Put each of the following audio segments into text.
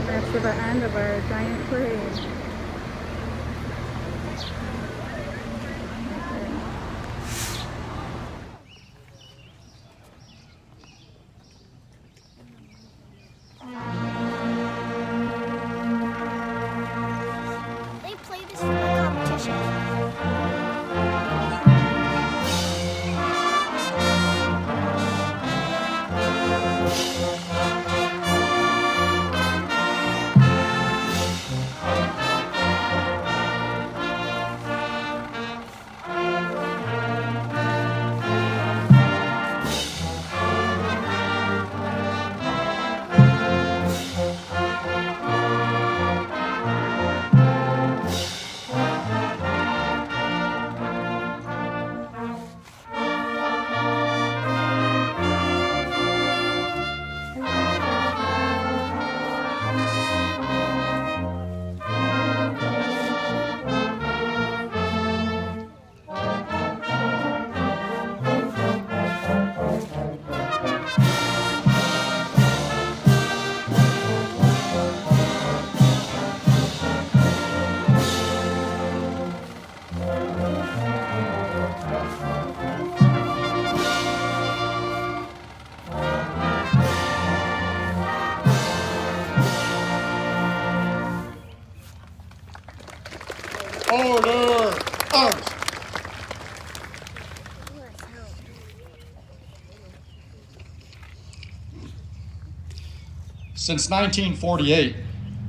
That's the end of our giant parade. They play this for the competition. Order! Arms! Since 1948,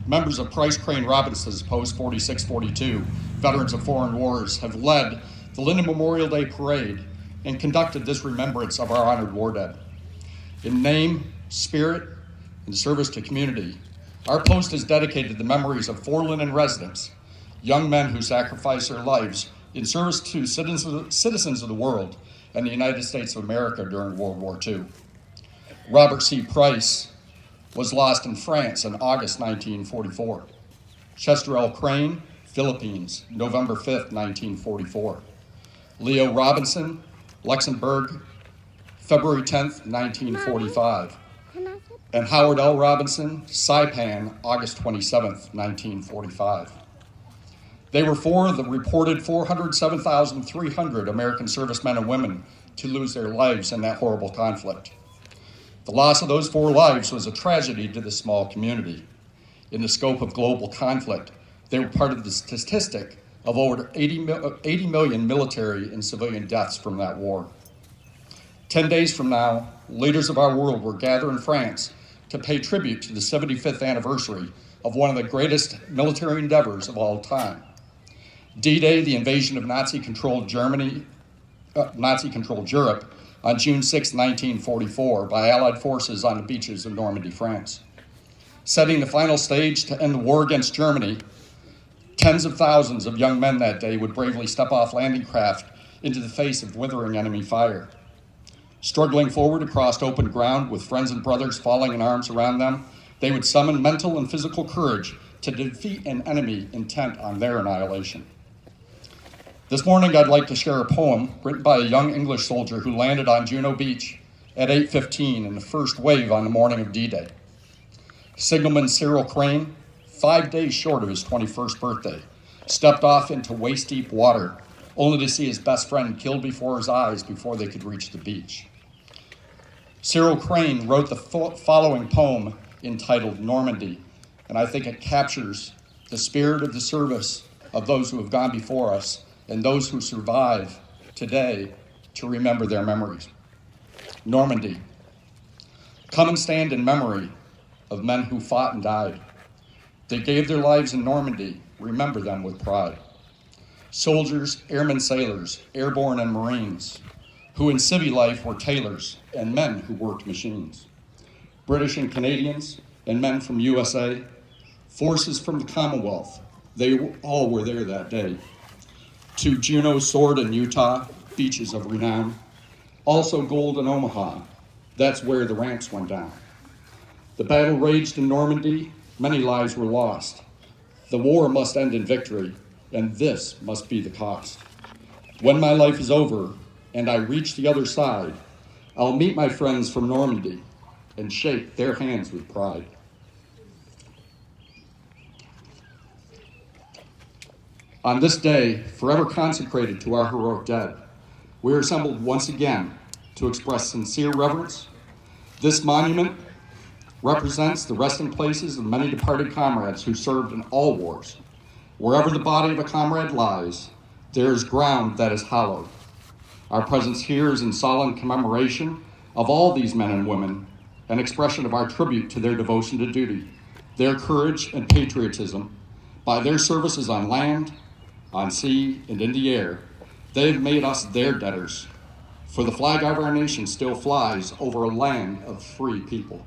members of Price Crane Robinson's Post 4642, Veterans of Foreign Wars, have led the Linden Memorial Day Parade and conducted this remembrance of our honored war dead. In name, spirit, and service to community, our post is dedicated to the memories of 4 Linden residents, young men who sacrificed their lives in service to citizens of the world and the United States of America during World War II. Robert C. Price was lost in France in August 1944. Chester L. Crane, Philippines, November 5th, 1944. Leo Robinson, Luxembourg, February 10th, 1945. And Howard L. Robinson, Saipan, August 27th, 1945. They were 4 of the reported 407,300 American servicemen and women to lose their lives in that horrible conflict. The loss of those 4 lives was a tragedy to this small community. In the scope of global conflict, they were part of the statistic of over 80 million military and civilian deaths from that war. 10 days from now, leaders of our world will gather in France to pay tribute to the 75th anniversary of one of the greatest military endeavors of all time. D-Day, the invasion of Nazi-controlled Europe on June 6, 1944, by Allied forces on the beaches of Normandy, France. Setting the final stage to end the war against Germany, tens of thousands of young men that day would bravely step off landing craft into the face of withering enemy fire. Struggling forward across open ground with friends and brothers falling in arms around them, they would summon mental and physical courage to defeat an enemy intent on their annihilation. This morning, I'd like to share a poem written by a young English soldier who landed on Juno Beach at 8:15 in the first wave on the morning of D-Day. Signalman Cyril Crane, 5 days short of his 21st birthday, stepped off into waist-deep water, only to see his best friend killed before his eyes before they could reach the beach. Cyril Crane wrote the following poem entitled Normandy, and I think it captures the spirit of the service of those who have gone before us and those who survive today to remember their memories. Normandy. Come and stand in memory of men who fought and died. They gave their lives in Normandy. Remember them with pride. Soldiers, airmen, sailors, airborne and Marines, who in civvy life were tailors and men who worked machines. British and Canadians and men from USA, forces from the Commonwealth, they all were there that day to Juneau's Sword in Utah, beaches of renown. Also gold in Omaha, that's where the ramps went down. The battle raged in Normandy, many lives were lost. The war must end in victory, and this must be the cost. When my life is over and I reach the other side, I'll meet my friends from Normandy and shake their hands with pride. On this day, forever consecrated to our heroic dead, we are assembled once again to express sincere reverence. This monument represents the resting places of many departed comrades who served in all wars. Wherever the body of a comrade lies, there is ground that is hallowed. Our presence here is in solemn commemoration of all these men and women, an expression of our tribute to their devotion to duty, their courage and patriotism. By their services on land, on sea, and in the air, they have made us their debtors. For the flag of our nation still flies over a land of free people.